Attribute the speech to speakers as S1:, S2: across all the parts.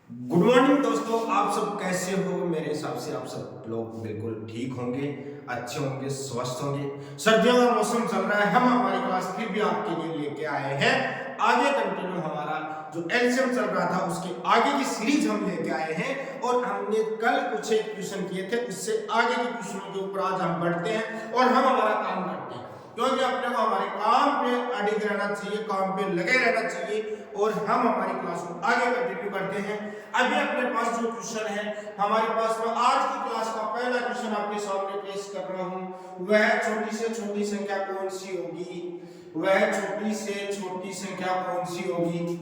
S1: Good morning दोस्तों, आप सब कैसे हो। मेरे हिसाब से आप सब लोग बिल्कुल ठीक होंगे, अच्छे होंगे, स्वस्थ होंगे। सर्दियों का मौसम चल रहा है, हम हमारी क्लास फिर भी आपके लिए लेके आए हैं। आगे कंटिन्यू हमारा जो एलसीएम चल रहा था उसके आगे की सीरीज हम लेके आए हैं और हमने कल कुछ एक क्वेश्चन किए थे, उससे आगे के क्वेश्चनों के ऊपर आज हम बढ़ते हैं और हम हमारा काम करते हैं, क्योंकि अपने को हमारे काम पे अडिग रहना चाहिए, काम पे लगे रहना चाहिए और हम हमारी क्लास को आगे कंटिन्यू करते हैं। अभी अपने पास जो क्वेश्चन है हमारे पास में आज की क्लास का पहला क्वेश्चन आपके सामने पेश कर रहा हूं। वह छोटी से छोटी संख्या कौन सी होगी? वह छोटी से छोटी संख्या कौन सी होगी?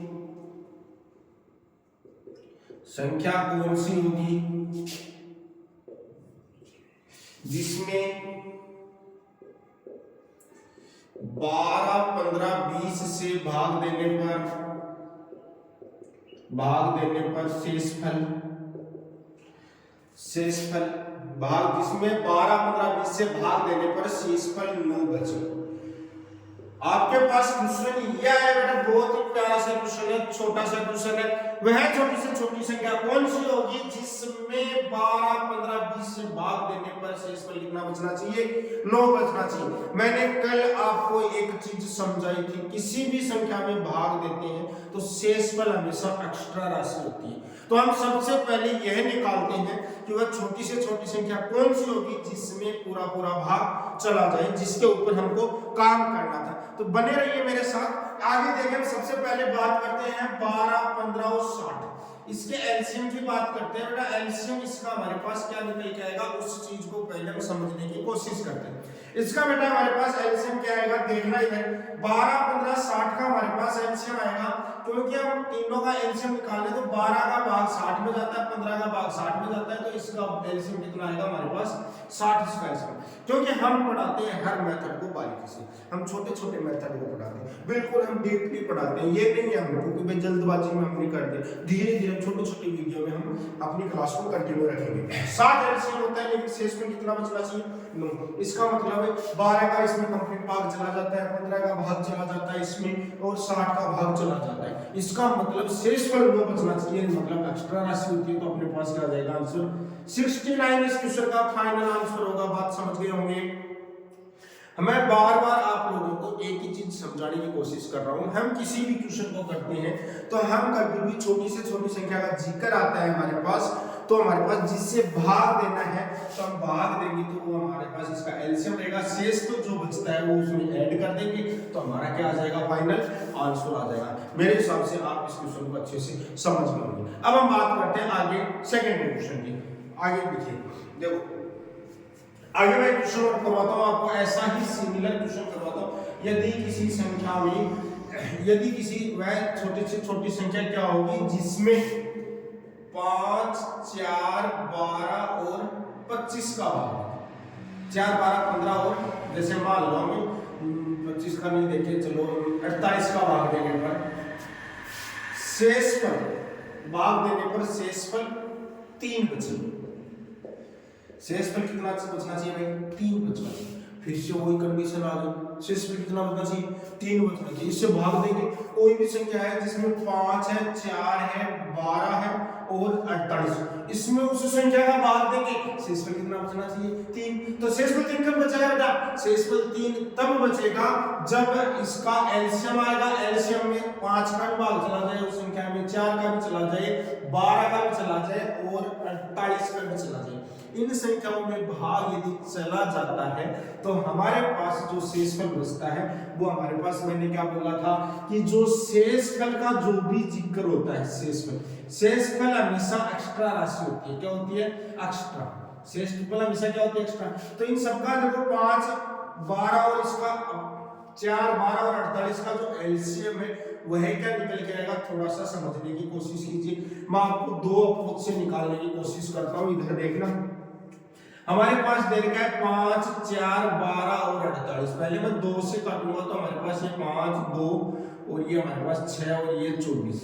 S1: संख्या कौन सी होगी जिसमें 12, 15, 20 से भाग देने पर शेषफल भाग, जिसमें 12, 15, 20 से भाग देने पर शेषफल 9 बचे। आपके पास क्वेश्चन ये है बेटा, बहुत ही प्यारा सा क्वेश्चन है, छोटा सा क्वेश्चन है। वह छोटी से छोटी संख्या कौन सी होगी जिसमें 12, 15, 20 से भाग देने पर शेषफल कितना बचना चाहिए? 9 बचना चाहिए। मैंने कल आपको एक चीज समझाई थी, किसी भी संख्या में भाग देते हैं तो शेषफल हमेशा एक्स्ट्रा राशि होती है। तो हम सबसे पहले यह निकालते हैं कि वह छोटी से छोटी संख्या कौन सी होगी जिसमें पूरा पूरा भाग चला जाए, जिसके ऊपर हमको काम करना था। तो बने रहिए मेरे साथ, आगे देखें। हम सबसे पहले बात करते हैं 12, 15 और 60, इसके एलसीएम की बात करते हैं। बेटा एलसीएम इसका हमारे पास क्या निकल के आएगा, उस चीज को पहले हम समझने की कोशिश करते हैं। इसका बेटा हमारे पास एलसीएम क्या आएगा देखना ही है। 12, 15, 60 का हमारे पास एलसीएम आएगा, क्योंकि हम तीनों का एलसीएम निकालें तो 12 का भाग 60 में जाता है, 15 का भाग 60 में जाता है, तो इसका एलसीएम कितना आएगा हमारे पास 60 इसका एलसीएम। क्योंकि हम पढ़ाते हैं हर मेथड को बारीकी से, हम छोटे छोटे मेथड को पढ़ाते हैं, बिल्कुल हम डीपली पढ़ाते हैं। ये नहीं है हमको कि भाई जल्दबाजी में हम नहीं करते, धीरे धीरे छोटे छोटे वीडियो में हम अपनी क्लास को कंटिन्यू रखेंगे। 60 एलसीएम होता है, लेकिन शेष में कितना बचना चाहिए? 9। इसका मतलब है 12 का इसमें कंप्लीट भाग चला जाता है, 15 का भाग चला जाता है इसमें और 60 का भाग चला जाता है। इसका मतलब शेषफल 9 बचना चाहिए, मतलब एक्स्ट्रा राशि होती है। तो अपने पास क्या आ जाएगा आंसर 69 इस क्वेश्चन का फाइनल आंसर होगा। बात समझ गए होंगे। मैं बार बार आप लोगों को एक ही चीज समझाने की कोशिश कर रहा हूं। हम किसी भी क्वेश्चन को करते हैं तो हम कभी भी छोटी से छोटी संख्या का जिक्र आता है हमारे पास, तो हमारे पास जिससे भाग देना है तो हम भाग देंगे, तो वो हमारे पास इसका एलसीएम रहेगा। शेष तो जो बचता है वो उसमें ऐड कर देंगे, तो हमारा क्या आ जाएगा फाइनल आंसर आ जाएगा। मेरे हिसाब से आप इस क्वेश्चन को अच्छे से समझ गए होंगे। अब हम बात करते हैं आगे सेकंड क्वेश्चन की। आगे देखिए, देखो आगे मैं क्वेश्चन करवाता हूं आपको, ऐसा ही सिमिलर क्वेश्चन करवाता हूं। यदि किसी संख्या में, यदि किसी वह छोटी से छोटी संख्या क्या होगी जिसमें 5, 4, 12 और 25 का भाग, 4, 12, 15 और जैसे मान लो हमें 25 का नहीं देखे, चलो 48 का भाग देने पर शेषफल, भाग देने पर शेषफल 3 बचे। शेषफल कितना बचना चाहिए भाई? 3 बचना चाहिए। फिर से वही कंडीशन आ गई, शेषफल कितना बचना चाहिए? 3 बचना चाहिए। इससे भाग देंगे, कोई भी संख्या है जिसमें 5 है, 4 है, 12 है और 48, इसमें उस संख्या का भाग देंगे, शेषफल कितना बचना चाहिए? 3। तो शेषफल 3 कब बचेगा बेटा? शेषफल 3 तब बचेगा जब इसका एलसीएम आएगा। एलसीएम में 5 का भी भाग चला जाए, उस संख्या में 4 का भी चला जाए, 12 का भी चला जाए और 48 का भी चला जाए। इन संख्याओं में भाग यदि चला जाता है तो हमारे पास जो शेषफल बचता है वो हमारे पास, मैंने क्या बोला था कि जो शेषफल का जो भी जिक्र होता है, शेषफल हमेशा एक्स्ट्रा राशि होती है। क्या होती है? एक्स्ट्रा। शेषफल हमेशा क्या होती है? एक्स्ट्रा। तो इन सबका देखो 5, 12 और इसका 4, 12 और 48 का जो एलसीएम है वह क्या निकल के आएगा, थोड़ा सा समझने की कोशिश कीजिए। मैं आपको 2 अप्रोच से निकालने की कोशिश करता हूं। इधर देखना, हमारे पास दे रखा है 5, 4, 12 और 48। पहले मैं 2 से काटूंगा तो हमारे पास ये 5, 2 और ये हमारे पास 6 और ये 24।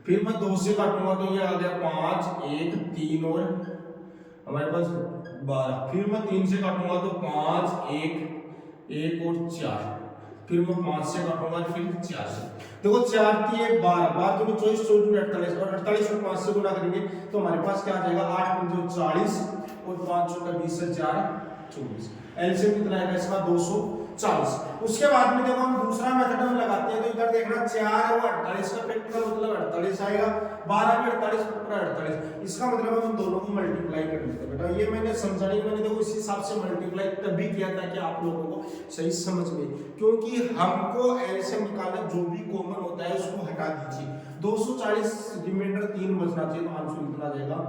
S1: फिर मैं 2 से काटूंगा तो ये आ गया 5, 1, 3 और हमारे पास 12। फिर मैं 3 से काटूंगा तो 5, 1 और 4। फिर मैं 5 से काटूंगा, फिर 4 से। देखो 4 3 1 12, 12 दूनी 24, 24 48, और 48 को 5 से गुना करेंगे तो हमारे पास क्या आ जाएगा 8 पंजे 40 और 5 चौका 20 से 4 24। एलसीएम कितना आएगा इसका 240। उसके बाद में जब हम दूसरा मेथड हम लगाते हैं तो इधर देखना 4 और 48 का फैक्टर मतलब 48 आएगा, 12 में 48 फैक्टर 48, इसका मतलब हम दोनों को मल्टीप्लाई कर देते हैं। बेटा ये मैंने समझाने मैंने देखो इस हिसाब से मल्टीप्लाई तभी किया था कि आप लोगों को सही समझ में, क्योंकि हमको एलसीएम निकालना जो भी कॉमन होता है उसको हटा दीजिए। 240 रिमाइंडर 3 बचना चाहिए तो आंसर कितना आ जाएगा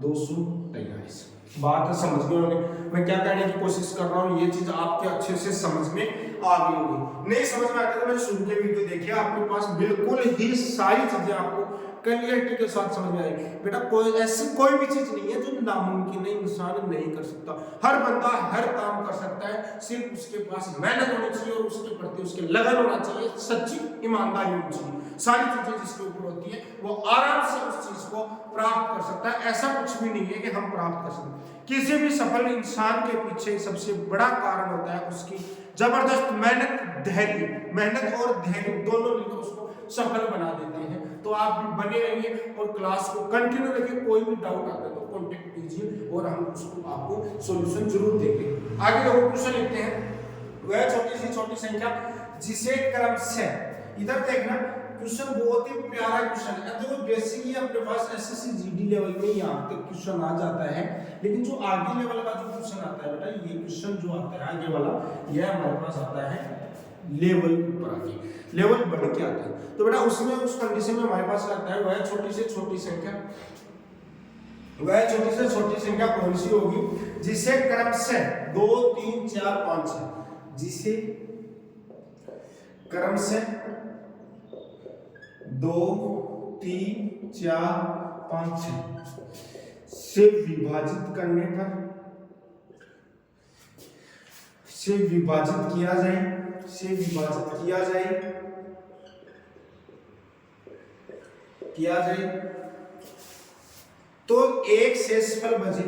S1: 243। बात समझ गए होंगे मैं क्या कहने की कोशिश कर रहा हूँ, ये चीज आपके अच्छे से समझ में आ गई होगी। नहीं समझ में आती तो मैंने शुरू के वीडियो देखिए, आपके पास बिल्कुल ही सारी चीजें आपको क्लियरिटी के साथ समझ में आएगी। बेटा कोई ऐसी कोई भी चीज नहीं है जो नामुमकिन है, इंसान नहीं कर सकता। हर बंदा हर काम कर सकता है, सिर्फ उसके पास मेहनत होनी चाहिए और उसके प्रति उसके लगन होना चाहिए, सच्ची ईमानदारी होनी चाहिए। सारी चीजें जिसके ऊपर होती है वो आराम से उस चीज को प्राप्त कर सकता है। ऐसा कुछ भी नहीं है कि हम प्राप्त कर सकते। किसी भी सफल इंसान के पीछे सबसे बड़ा कारण होता है उसकी जबरदस्त मेहनत, धैर्य, मेहनत और धैर्य दोनों मिलकर उसको सफल बना देते हैं। तो आप भी बने रहिए और क्लास को कंटिन्यू रखिए। कोई भी डाउट आता है तो कांटेक्ट कीजिए और हम उसको आपको सॉल्यूशन जरूर देंगे। आगे लोग क्वेश्चन लिखते हैं, वह छोटी सी छोटी संख्या जिसे क्रम से, इधर देखना क्वेश्चन बहुत ही प्यारा क्वेश्चन है। देखो बेसिकली अपने पास एसएससी जीडी लेवल में यहाँ तक क्वेश्चन आ जाता है, लेकिन जो आगे लेवल का जो क्वेश्चन आता है बेटा, ये क्वेश्चन जो आता है आगे वाला, यह हमारे पास आता है लेवल ऊपर आके, लेवल बढ़ के आता है। तो बेटा उसमें उस कंडीशन में हमारे पास लगता है वह छोटी से छोटी संख्या, वह छोटी से छोटी संख्या कौन सी होगी जिसे क्रम से 2 3 4 5 है, जिसे क्रम से 2 3 4 5 से विभाजित करने पर, से विभाजित किया जाए, से विभाजित किया जाए तो एक शेषफल बचे,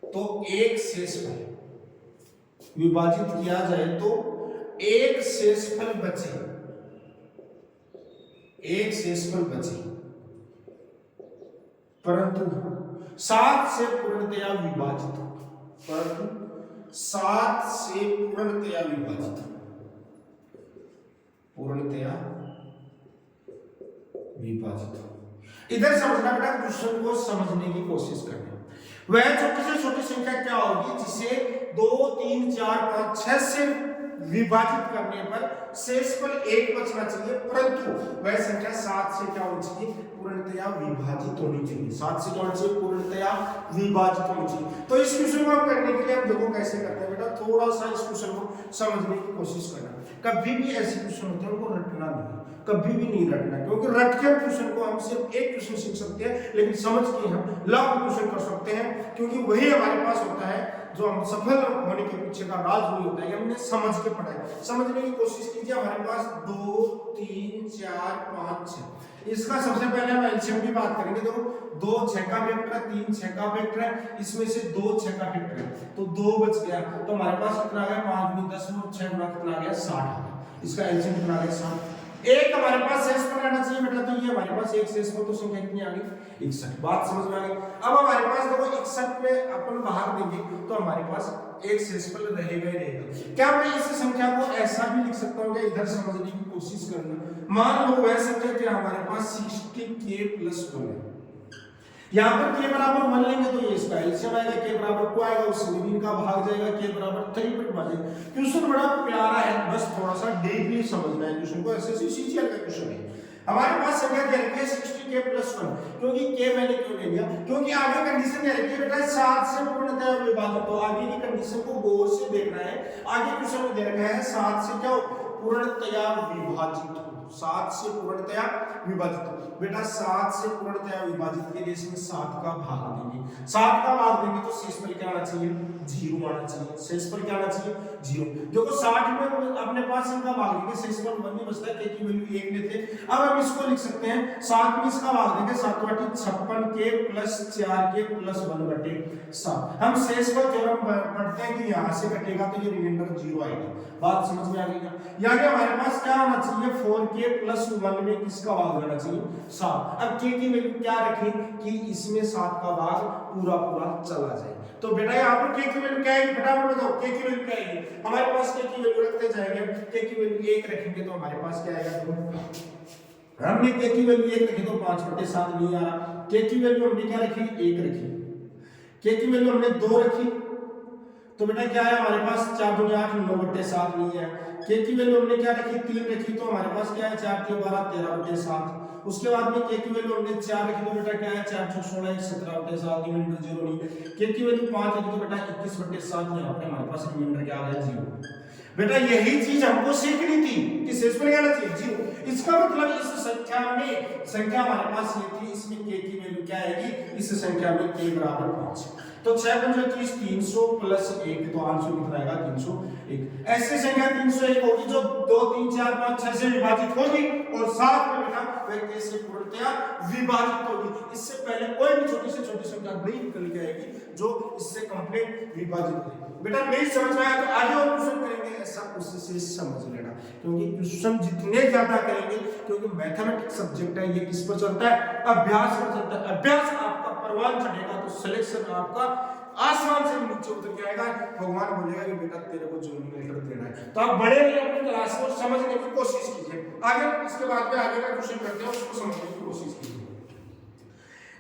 S1: तो एक शेषफल विभाजित किया जाए तो एक शेषफल बचे, एक शेषफल बचे, परंतु 7 से पूर्णतया विभाजित, परंतु 7 से पूर्णतया विभाजित, पूर्णतया विभाजित। इधर समझना बेटा, क्वेश्चन को समझने की कोशिश करना। वह छोटी से छोटी संख्या क्या होगी जिसे 2 3 4 5 6 से विभाजित करने पर शेषफल 1 बचना चाहिए, परंतु वह संख्या 7 से क्या होनी चाहिए, पूर्णतया विभाजित होनी चाहिए। 7 से क्या होनी चाहिए, पूर्णतया विभाजित होनी चाहिए। तो इस क्वेश्चन को हम करने के लिए हम देखो कैसे करते हैं बेटा, थोड़ा सा इस क्वेश्चन को समझने की कोशिश करना। कभी भी ऐसे क्वेश्चन होते हैं उनको रटना नहीं, कभी भी नहीं रटना, क्योंकि रट के क्वेश्चन को हम सिर्फ एक क्वेश्चन सीख सकते हैं, लेकिन समझ के हम लाखों क्वेश्चन कर सकते हैं, क्योंकि वही हमारे पास होता है जो हम सफल होने के पीछे का राज वही होता है कि हमने समझ के पढ़ा है। समझने की कोशिश कीजिए। हमारे पास 2 3 4 5 6, इसका सबसे पहले हम एलसीएम की बात करेंगे। देखो 2 6 का फैक्टर है, 3 6 का फैक्टर है, इसमें से 2 6 का फैक्टर है तो 2 बच गया। तो हमारे पास कितना आ गया, 5 गुना 10 और 6 गुना कितना आ गया, 60 आ गया। इसका एलसीएम कितना आ गया, 60। एक हमारे पास शेषफल रहना चाहिए बेटा, तो ये हमारे पास एक शेषफल, तो संख्या कितनी आ गई, 61। बात समझ में आ गई। अब हमारे पास देखो 61 में अपन बाहर देंगे तो हमारे पास एक शेषफल रहेगा ही रहेगा। क्या मैं इस संख्या को ऐसा भी लिख सकता हूँ, इधर समझने की कोशिश करना। मान लो वह संख्या क्या हमारे पास 60k+1 है, यहाँ पर k बराबर 1 लेंगे तो ये इसका एलसीएम आएगा, k बराबर 2 आएगा, उससे भी इनका भाग जाएगा, k बराबर 3 पर भागेगा। क्वेश्चन बड़ा प्यारा है, बस थोड़ा सा डीपली समझना है क्वेश्चन को। एसएससी सीजीएल का क्वेश्चन है। हमारे पास संख्या क्या है, 60k+1, क्योंकि k मैंने क्यों ले लिया, क्योंकि आगे कंडीशन क्या है कि बेटा 7 से पूर्णतया विभाजित, तो आगे की कंडीशन को गौर से देखना है। आगे क्वेश्चन में दे रखा है 7 से क्या पूर्णतया विभाजित, 7 से पूर्णतया विभाजित। बेटा 7 से पूर्णतया विभाजित के लिए इसमें 7 का भाग देंगे, 7 का भाग देंगे तो शेषफल क्या आना चाहिए, 0 आना चाहिए। शेषफल क्या आना चाहिए, 0। देखो 60 में अपने पास इनका भाग देंगे, शेषफल 1 ही बचता है, k की वैल्यू 1 लेते। अब हम इसको लिख सकते हैं 7 में इसका भाग देंगे 7 बटे 56 के प्लस 4 के प्लस 1 बटे 7। हम शेषफल थ्योरम पढ़ते हैं कि यहाँ से कटेगा तो ये रिमाइंडर 0 आएगा। बात समझ में आ गई क्या? यानी हमारे पास क्या होना चाहिए 4k प्लस 1 में किसका भाग रहना चाहिए 7। अब k की वैल्यू क्या रखें कि इसमें 7 का भाग पूरा पूरा चला जाए। तो बेटा यहाँ पर k की वैल्यू क्या आएगी फटाफट बताओ k की वैल्यू क्या आएगी। हमारे पास k की वैल्यू रखते जाएंगे, k की वैल्यू 1 रखेंगे तो हमारे पास क्या आएगा, तो हमने k की वैल्यू 1 रखी तो 5/7 नहीं आ रहा। k की वैल्यू हमने क्या रखी 1 रखी, k की वैल्यू हमने 2 रखी तो बेटा क्या है हमारे पास 4 दूनी 8 9/7 नहीं है। k की वैल्यू हमने क्या रखी 3 रखी तो हमारे पास क्या है 4 के 12 13/7। उसके बाद में k की वैल्यू हमने 4 रखी तो बेटा क्या है 4 × 16 17/7 रिमाइंडर 0 नहीं। k की वैल्यू 5 रखी तो बेटा 21/7 यहाँ पे हमारे पास रिमाइंडर क्या आ गया 0। बेटा यही चीज हमको सीखनी थी कि शेषफल क्या आना चाहिए 0। इसका मतलब इस संख्या हमारे पास ये थी, इसमें k की वैल्यू क्या आएगी, इस संख्या में k बराबर 5। तो 6 × 30 300 प्लस 1 तो आंसर कितना आएगा 301। ऐसी संख्या 301 होगी जो 2 3 4 5 6 से विभाजित होगी और साथ में बेटा वह k से पूर्णतया विभाजित होगी। इससे पहले कोई भी छोटी से छोटी संख्या नहीं निकल के आएगी जो इससे कंप्लीट विभाजित होगी। बेटा नहीं समझ में आया तो आगे और क्वेश्चन करेंगे, ऐसा उससे समझ लेना क्योंकि क्वेश्चन जितने ज्यादा करेंगे, क्योंकि मैथमेटिक्स सब्जेक्ट है ये किस पर चलता है अभ्यास पर चलता है। अभ्यास आपका परवान चढ़ेगा तो सिलेक्शन आपका आसमान से नीचे उतर के आएगा। भगवान बोलेगा कि बेटा तेरे को जो देना है। तो आप बड़े रहिए अपनी क्लास को समझने की कोशिश कीजिए। आगे इसके बाद में आगे का क्वेश्चन करते हैं उसको समझने की कोशिश कीजिए।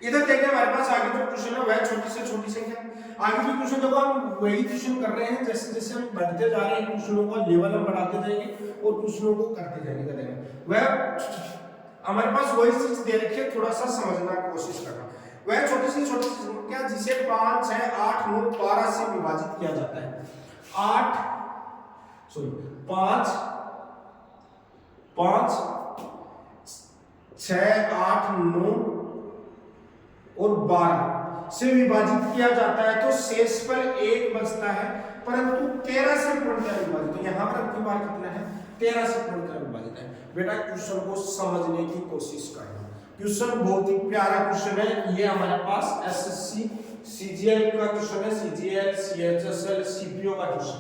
S1: इधर देखिए हमारे पास आगे जो क्वेश्चन है वह छोटी से छोटी संख्या। आगे जो क्वेश्चन देखो हम वही क्वेश्चन कर रहे हैं, जैसे जैसे हम बढ़ते जा रहे हैं क्वेश्चनों का लेवल हम बढ़ाते जाएंगे और क्वेश्चनों को करते जाएंगे। वह हमारे पास वही चीज दे रखी है, थोड़ा सा समझना की कोशिश करना। वह छोटी सी संख्या जिसे 5 6 8 9 12 से विभाजित किया जाता है। 5 6 8 9 और 12 से विभाजित किया जाता है तो शेषफल 1 बचता है, परंतु 13 से पूर्णतया विभाजित है। यहाँ पर आपकी बार कितना है 13 से पूर्णतया विभाजित है। बेटा क्वेश्चन को समझने की कोशिश करना। क्वेश्चन बहुत ही प्यारा क्वेश्चन है, ये हमारे पास एसएससी सीजीएल का क्वेश्चन है, सीजीएल सीएचएसएल सीपीओ का क्वेश्चन।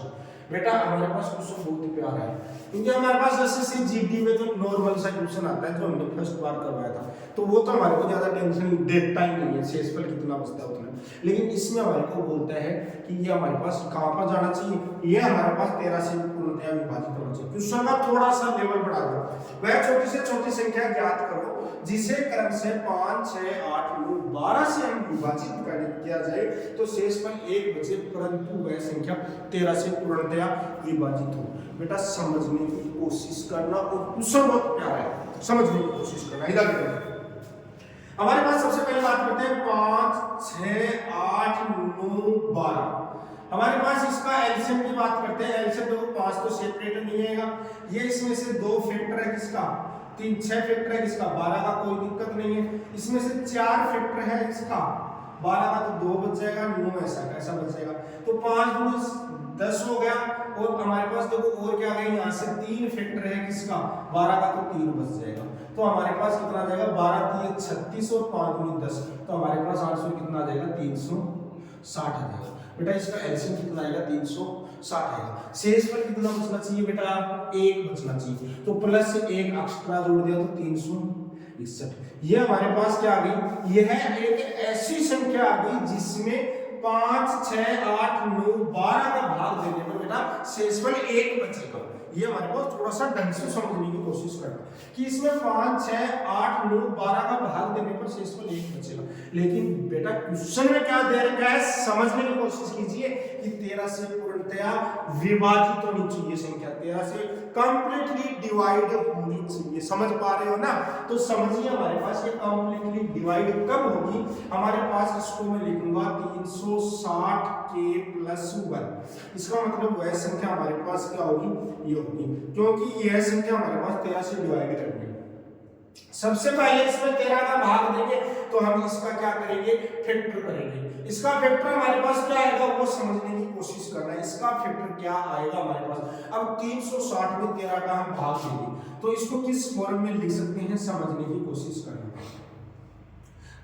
S1: बेटा हमारे पास क्वेश्चन बहुत ही प्यारा है क्योंकि हमारे पास एसएससी जीडी में तो नॉर्मल सा क्वेश्चन आता है जो हमने फर्स्ट बार करवाया था, तो वो तो हमारे को ज्यादा टेंशन देता ही नहीं है, शेषफल कितना बचता है उतना। लेकिन इसमें हमारे को बोलता है कि ये हमारे पास कहां पर जाना चाहिए, ये हमारे पास 13 से पूर्णतया विभाजित होना चाहिए। क्वेश्चन का थोड़ा सा लेवल बढ़ा दो। वह छोटी से छोटी संख्या ज्ञात करो जिसे क्रम से 5 6 8 9 12 से हम विभाजित किया जाए तो शेषफल 1 बचे, परंतु वह संख्या 13 से पूर्णतया विभाजित हो। बेटा समझने की कोशिश करना और क्वेश्चन बहुत प्यारा है, समझने की कोशिश करना। इधर देखो हमारे पास सबसे पहले बात करते हैं 5 6 8 9 12। हमारे पास इसका एलसीएम की बात करते हैं। एलसीएम देखो 5 तो सेपरेट नहीं आएगा, ये इसमें से 2 फैक्टर है किसका 3 6 फैक्टर है किसका 12 का, कोई दिक्कत नहीं है। इसमें से 4 फैक्टर है इसका 12 का तो 2 बच जाएगा, 9 ऐसा बच जाएगा। तो 5 × 10 हो गया और हमारे पास देखो और क्या गया यहाँ से 3 फैक्टर है किसका 12 का तो 3 बच जाएगा। तो हमारे पास कितना आ जाएगा 12 3 36 और 5 × 10 तो हमारे पास आंसर कितना आ जाएगा 360 आ जाएगा। बेटा इसका एलसीएम कितना आएगा 360 आएगा। शेषफल कितना बचना चाहिए बेटा 1 बचना चाहिए, तो प्लस 1 एक्स्ट्रा जोड़ दिया तो 361। ये हमारे पास क्या आ गई, यह एक ऐसी संख्या आ गई जिसमें 5 6 8 9 12 का भाग देने पर बेटा शेषफल 1 बचेगा। ये हमारे पास थोड़ा सा ढंग से समझने की कोशिश करना कि इसमें 5 6 8 9 12 का भाग देने पर शेषफल 1 बचेगा। लेकिन बेटा क्वेश्चन में क्या दे रखा है समझने की कोशिश कीजिए कि 13 से पूर्णतया विभाजित होनी चाहिए संख्या, 13 से कंप्लीटली डिवाइड होनी चाहिए। समझ पा रहे हो ना? तो समझिए हमारे पास ये कंप्लीटली डिवाइड कब होगी, हमारे पास इसको मैं लिखूंगा 360 के प्लस 1। इसका मतलब वह संख्या हमारे पास क्या होगी ये होगी, क्योंकि यह संख्या हमारे पास 13 से डिवाइड करनी है। सबसे पहले इसमें 13 का भाग देंगे तो हम इसका क्या करेंगे फैक्टर करेंगे। इसका फैक्टर हमारे पास क्या आएगा वो समझने की कोशिश करना है। इसका फैक्टर क्या आएगा हमारे पास। अब 360 में 13 का हम भाग लेंगे तो इसको किस फॉर्म में लिख सकते हैं समझने की कोशिश करना।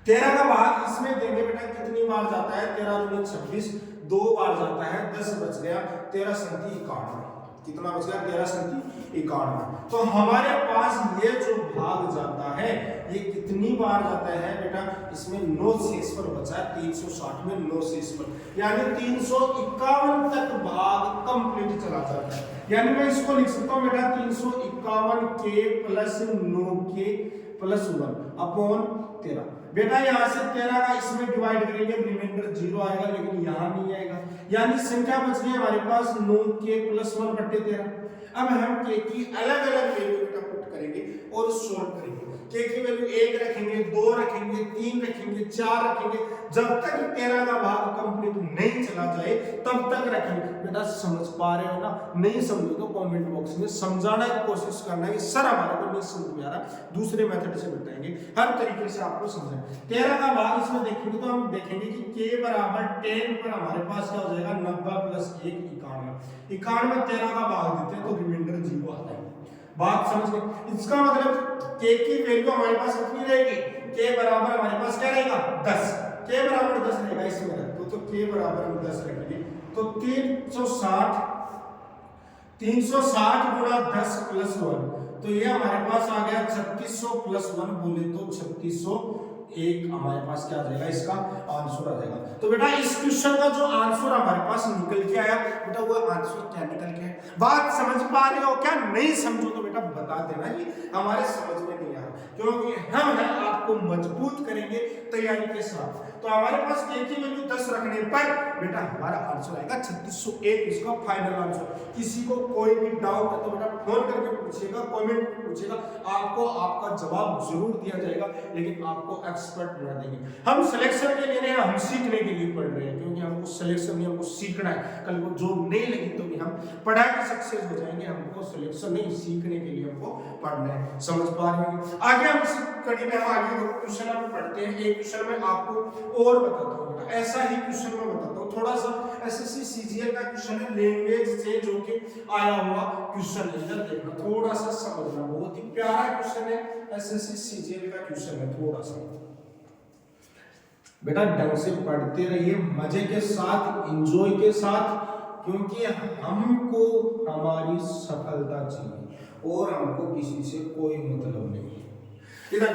S1: 13 का भाग इसमें देंगे बेटा कितनी बार जाता है, 13 दूनी 26, 2 बार जाता है, 10 बच गया, 13 सन्ती 91, कितना बच गया 13 सन्ती 91। तो हमारे पास ये जो भाग जाता है ये कितनी बार जाता है बेटा, इसमें 9 शेषफल बचा है, 360 में 9 शेषफल, यानी 351 तक भाग कंप्लीट चला जाता है। यानी मैं इसको लिख सकता हूं बेटा 351 के प्लस 9 के प्लस 1 अपॉन 13। बेटा यहां से 13 का इसमें डिवाइड करेंगे रिमाइंडर 0 आएगा, लेकिन यहां नहीं आएगा, यानी संख्या बच गई हमारे पास 9 के प्लस 1 बटे 13। अब हम के की अलग अलग वैल्यू बेटा पुट करेंगे और सोल्व करेंगे। के की वैल्यू 1 रखेंगे, 2 रखेंगे, 3 रखेंगे, 4 रखेंगे, जब तक 13 का भाग कंप्लीट नहीं चला जाए तब तक रखेंगे। बेटा समझ पा रहे हो ना, नहीं समझो तो कमेंट बॉक्स में समझाने की कोशिश करना है कि सर हमारे को नहीं समझ में आ रहा, दूसरे मेथड से बताएंगे, हर तरीके से आपको समझाएंगे। 13 का भाग इसमें देखेंगे तो हम देखेंगे कि k बराबर 10 पर हमारे पास क्या हो जाएगा 90 प्लस 1 91। 91 में 13 का भाग देते हैं तो रिमाइंडर 0 आता है। बात समझ गए। इसका मतलब k की वैल्यू हमारे पास कितनी रहेगी, k बराबर हमारे पास क्या रहेगा 10, k बराबर 10 रहेगा इसमें रख दो, तो k बराबर हम 10 रखेंगे तो 360 गुणा 10 प्लस 1, तो ये हमारे पास आ गया 3600 प्लस 1 बोले तो 3601 हमारे पास क्या आ जाएगा, इसका आंसर आ जाएगा। तो बेटा इस क्वेश्चन का जो आंसर हमारे पास निकल के आया बेटा वो आंसर क्या निकल के है, बात समझ पा रहे हो क्या, नहीं समझो तो बेटा बता देना कि हमारे समझ में नहीं आ रहा, क्योंकि हम है आपको मजबूत करेंगे तैयारी के साथ। तो हमारे पास k की वैल्यू 10 रखने पर बेटा हमारा आंसर आएगा 3601, इसका फाइनल आंसर। किसी को कोई भी डाउट है तो बेटा फोन करके पूछिएगा, कमेंट में पूछिएगा, आपको आपका जवाब जरूर दिया जाएगा, लेकिन आपको एक्सपर्ट बना देंगे। हम सिलेक्शन के लिए नहीं, हम सीखने के लिए पढ़ रहे हैं, क्योंकि हमको सिलेक्शन नहीं, हमको सीखना है। कल को जॉब नहीं लगी तो भी हम पढ़ा के सक्सेस हो जाएंगे, हमको सिलेक्शन नहीं सीखने के लिए हमको पढ़ना है। समझ पा रहे हैं। आगे हम इस कड़ी में हम आगे क्वेश्चन हम पढ़ते हैं। एक क्वेश्चन में आपको और बताता हूँ बेटा, ऐसा ही क्वेश्चन मैं बताता हूँ, थोड़ा सा एसएससी सीजीएल का क्वेश्चन है, लैंग्वेज से जो कि आया हुआ क्वेश्चन है, इधर देखना, थोड़ा सा समझना, बहुत ही प्यारा क्वेश्चन है, एसएससी सीजीएल का क्वेश्चन है। थोड़ा सा बेटा ढंग से पढ़ते रहिए, मजे के साथ, एंजॉय के साथ, क्योंकि हमको हमारी सफलता चाहिए और हमको किसी से कोई मतलब नहीं है। इधर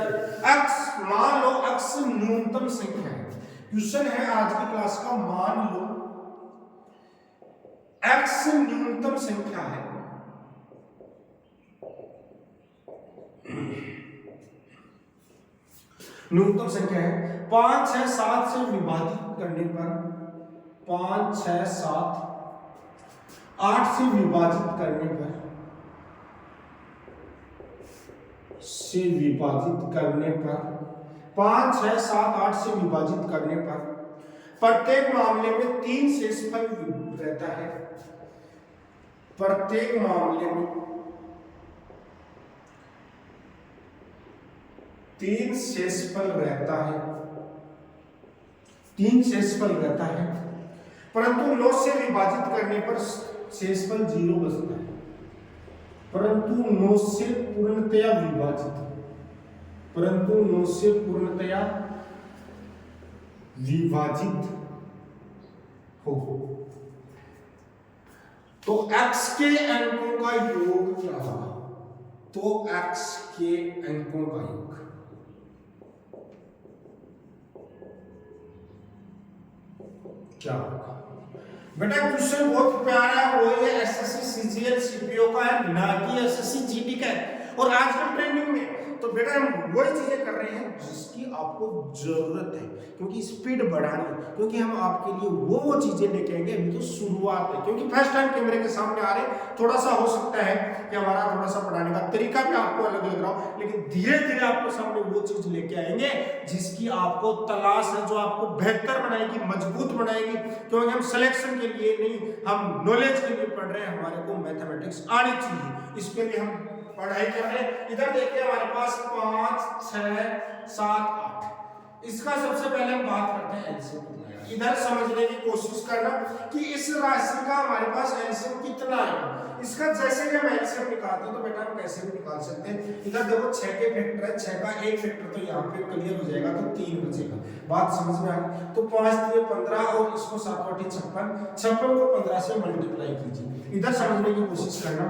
S1: x मान लो x न्यूनतम संख्या है, क्वेश्चन है आज की क्लास का, मान लो x न्यूनतम संख्या है, न्यूनतम संख्या है 5 6 7 से विभाजित करने पर 5 6 7 8 से विभाजित करने पर 5 6 7 8 से विभाजित करने पर प्रत्येक मामले में 3 शेषफल रहता है, प्रत्येक मामले में 3 शेषफल रहता है, 3 शेषफल रहता है, परंतु 9 से विभाजित करने पर शेषफल 0 बचता है, परंतु 9 से पूर्णतया विभाजित, परंतु 9 से पूर्णतया विभाजित हो तो x के अंकों का योग क्या होगा, तो x के अंकों का योग क्या होगा। बेटा क्वेश्चन बहुत प्यारा है, वो ये एसएससी सीजीएल सीपीओ का है, ना कि एसएससी जीडी का है, और आजकल ट्रेंडिंग में। तो बेटा हम वही चीजें कर रहे हैं जिसकी आपको जरूरत है, क्योंकि स्पीड बढ़ानी है, क्योंकि हम आपके लिए वो चीजें लेके आएंगे। अभी तो शुरुआत है, क्योंकि फर्स्ट टाइम कैमरे के सामने आ रहे, थोड़ा सा हो सकता है कि हमारा थोड़ा सा पढ़ाने का तरीका भी आपको अलग लग रहा हो, लेकिन धीरे धीरे आपके सामने वो चीज लेके आएंगे जिसकी आपको तलाश है, जो आपको बेहतर बनाएगी, मजबूत बनाएगी। क्योंकि हम सिलेक्शन के लिए नहीं, हम नॉलेज के लिए पढ़ रहे हैं, हमारे को मैथमेटिक्स आनी चाहिए, इसके लिए हम पढ़ाई कर रहे हैं। इधर देखिए हमारे पास 5 6 7 8, इसका सबसे पहले हम बात करते हैं एलसीएम। इधर समझने की कोशिश करना कि इस राशि का हमारे पास एलसीएम कितना है। इसका जैसे ही हम एलसीएम निकालते हैं तो बेटा हम कैसे भी निकाल सकते हैं। इधर देखो 6 के फैक्टर है, 6 का एक फैक्टर तो यहाँ पे क्लियर हो जाएगा, तो 3 बचेगा। बात समझ में आ गई। तो 5 3 15 और इसको 7 8 56, 56 को 15 से मल्टीप्लाई कीजिए। इधर समझने की कोशिश करना,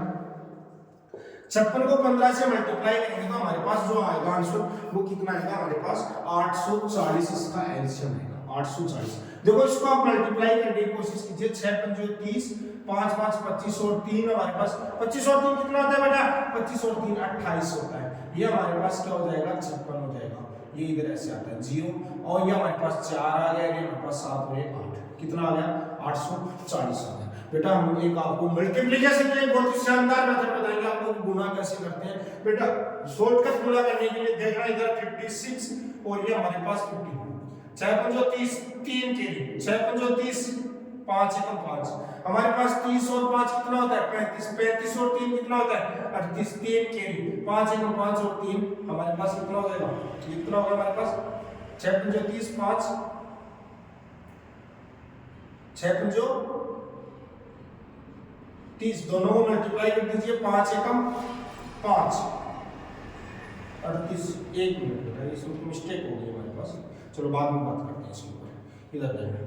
S1: 56 को 15 से मल्टीप्लाई करेंगे तो हमारे पास जो आएगा आंसर वो कितना आएगा, हमारे पास 840 इसका एलसीएम आएगा 840। देखो इसको आप मल्टीप्लाई करने की कोशिश कीजिए, 6 पंजे 30, 5 5 25 और 3 हमारे पास 25 और 3 कितना होता है बेटा, 25 और 3 28 होता है। ये हमारे पास क्या हो जाएगा, 56 हो जाएगा। ये इधर ऐसे आता है 0 और ये हमारे पास 4 आ गया, ये हमारे पास 7 और 8 कितना आ गया, 840 आ गया। बेटा हम एक आपको मल्टीप्लिकेशन के बहुत ही शानदार मेथड बताएंगे आपको गुणा कैसे करते हैं। बेटा शॉर्टकट गुणा करने के लिए देखना, इधर 56 और ये हमारे पास 50, 6 पंजो 30, 3 के 6 पंजो 30, 5 एकम 5, हमारे पास 30 और 5 कितना होता है 35, 35 और 3 कितना होता है 38, 3 के 5 एकम 5 और 3 हमारे पास कितना हो जाएगा, कितना होगा हमारे पास 6 पंजो 30, 5 6 पंजो 30, दोनों को मल्टीप्लाई कर दीजिए, 5 एकम 5 38, 1 मिनट बेटा इसमें मिस्टेक हो गई हमारे पास, चलो बाद में बात करते हैं इसके ऊपर। इधर देखना,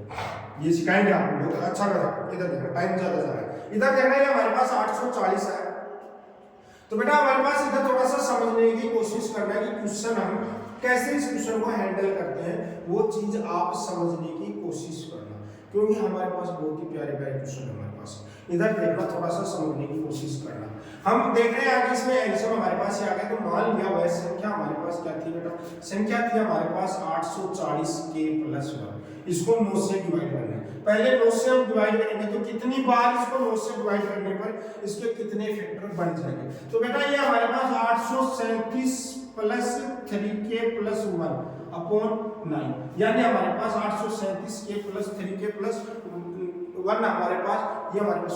S1: ये सिखाएंगे आपको बहुत अच्छा लगा। इधर देखना, टाइम ज्यादा जा रहा है। इधर देखना ये हमारे पास 840 है। तो बेटा हमारे पास इधर थोड़ा सा समझने की कोशिश करना है कि क्वेश्चन हम कैसे इस क्वेश्चन को हैंडल करते हैं, वो चीज आप समझने की कोशिश करना, क्योंकि हमारे पास बहुत ही प्यारे प्यारे क्वेश्चन है हमारे पास। इधर देखना, थोड़ा सा समझने की कोशिश करना। हम देख रहे हैं कि इसमें एलसीएम हमारे पास आ गया, तो मान लिया वह संख्या हमारे पास क्या थी बेटा, संख्या थी हमारे पास 840 के प्लस 1। इसको 9 से डिवाइड करना है। पहले 9 से हम डिवाइड करेंगे तो कितनी बार इसको 9 से डिवाइड करने पर इसके कितने फैक्टर बन जाएंगे। तो बेटा ये हमारे पास 837 प्लस 3k प्लस 1 अपॉन 9, यानी हमारे पास 837 के प्लस 3k प्लस 1 हमारे पास, ये हमारे पास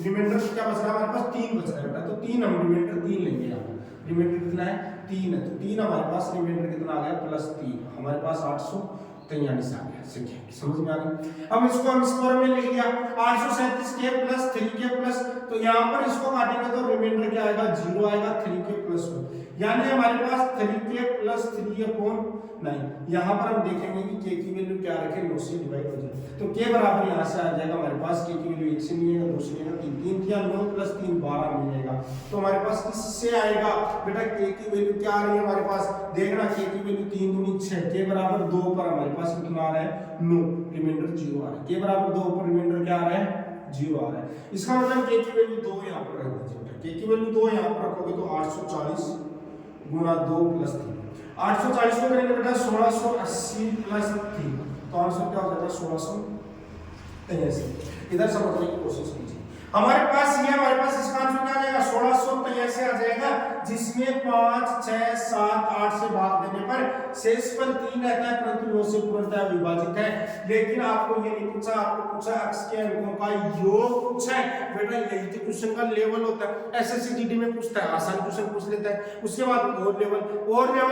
S1: रिमाइंडर क्या बच रहा है हमारे पास 3 बच रहा है बेटा, तो 3 हम रिमाइंडर 3 लेंगे यहाँ। रिमाइंडर कितना है 3 है, तो 3 हमारे पास रिमाइंडर कितना आ गया प्लस 3, हमारे पास 843 आ गया संख्या, समझ में आ गई। अब इसको हम इस फॉर्म में लिख लिया 837 के प्लस 3k प्लस, तो यहाँ पर इसको काटेंगे तो रिमाइंडर क्या आएगा 0 आएगा, 3k प्लस 1, यानी हमारे पास 3k प्लस 3 अपॉन 9। यहाँ पर हम देखेंगे कि k की वैल्यू क्या रखें, 9 से डिवाइड हो जाए, तो k बराबर यहाँ से आ जाएगा हमारे पास, k की वैल्यू 1 से मिलेगा, 2 से मिलेगा, 3 3 9 प्लस 3 12 मिलेगा। तो हमारे पास इससे आएगा बेटा k की वैल्यू क्या आ रही है हमारे पास, देखना k की वैल्यू 3 दूनी 6, k बराबर 2 पर हमारे पास कितना आ रहा है 9, रिमाइंडर 0 आ रहा है। k बराबर 2 पर रिमाइंडर क्या आ रहा है 0 आ रहा है। इसका मतलब k की वैल्यू 2 यहाँ पर रख दीजिए बेटा, k की वैल्यू 2 यहाँ पर रखोगे तो 840 गुणा 2 प्लस 3, 840 को करेंगे बेटा 1680 प्लस 3, तो आंसर क्या हो जाएगा 1683। इधर समझने की कोशिश कीजिए, हमारे पास ये हमारे पास इसका आंसर क्या आ जाएगा 1683 आ जाएगा, जिसमें 5 6 7 8 से भाग देने पर शेष पर 3 रहता है, परंतु 9 से पूर्णतः विभाजित है। लेकिन आपको ये नहीं पूछा, आपको पूछा x के अंकों का योग पूछा है बेटा, यही तो क्वेश्चन का लेवल होता है। एसएससी जीडी में पूछता है, आसान क्वेश्चन पूछ लेता है, उसके बाद और लेवल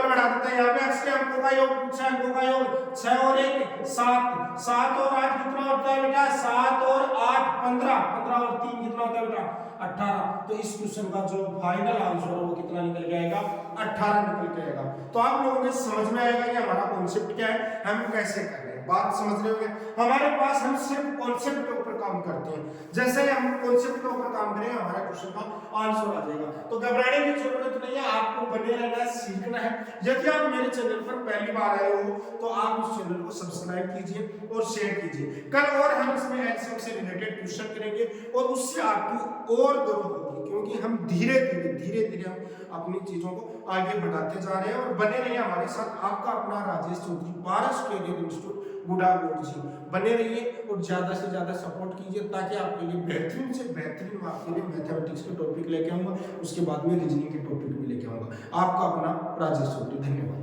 S1: बढ़ा देता है। यहाँ पे x के अंकों का योग पूछा है, अंकों का योग 6 और 1 7, 7 और 8 कितना होता है बेटा 7 और 8 15, 15 और 3 कितना होता है बेटा 18। तो इस क्वेश्चन का जो फाइनल आंसर है वो कितना निकल के आएगा 18 निकल के आएगा। तो आप लोगों को समझ में आएगा कि हमारा कॉन्सेप्ट क्या है, हम कैसे कर रहे हैं, बात समझ रहे होंगे। हमारे पास हम सिर्फ कॉन्सेप्ट के ऊपर काम करते हैं, जैसे ही हम कॉन्सेप्ट के ऊपर काम करेंगे हमारा क्वेश्चन का आंसर आ जाएगा। तो घबराने की जरूरत नहीं है, आपको बने रहना है, सीखना है। यदि आप मेरे चैनल पर पहली बार आए हो तो आप उस चैनल को सब्सक्राइब कीजिए और शेयर कीजिए। कल और हम इसमें एलसीएम से रिलेटेड क्वेश्चन करेंगे और उससे आपकी और ग्रोथ होगी, क्योंकि हम धीरे धीरे हम अपनी चीजों को आगे बढ़ाते जा रहे हैं। और बने रहिए हमारे साथ, आपका अपना राजेश चौधरी, पारस कैरियर इंस्टीट्यूट गुड़ागोड़ जी, बने रहिए और ज्यादा से ज्यादा सपोर्ट कीजिए, ताकि आपके लिए बेहतरीन से बेहतरीन आपके लिए मैथमेटिक्स के टॉपिक लेके आऊंगा, उसके बाद में रीजनिंग के टॉपिक भी लेके आऊंगा। आपका अपना राजेश चौधरी, धन्यवाद।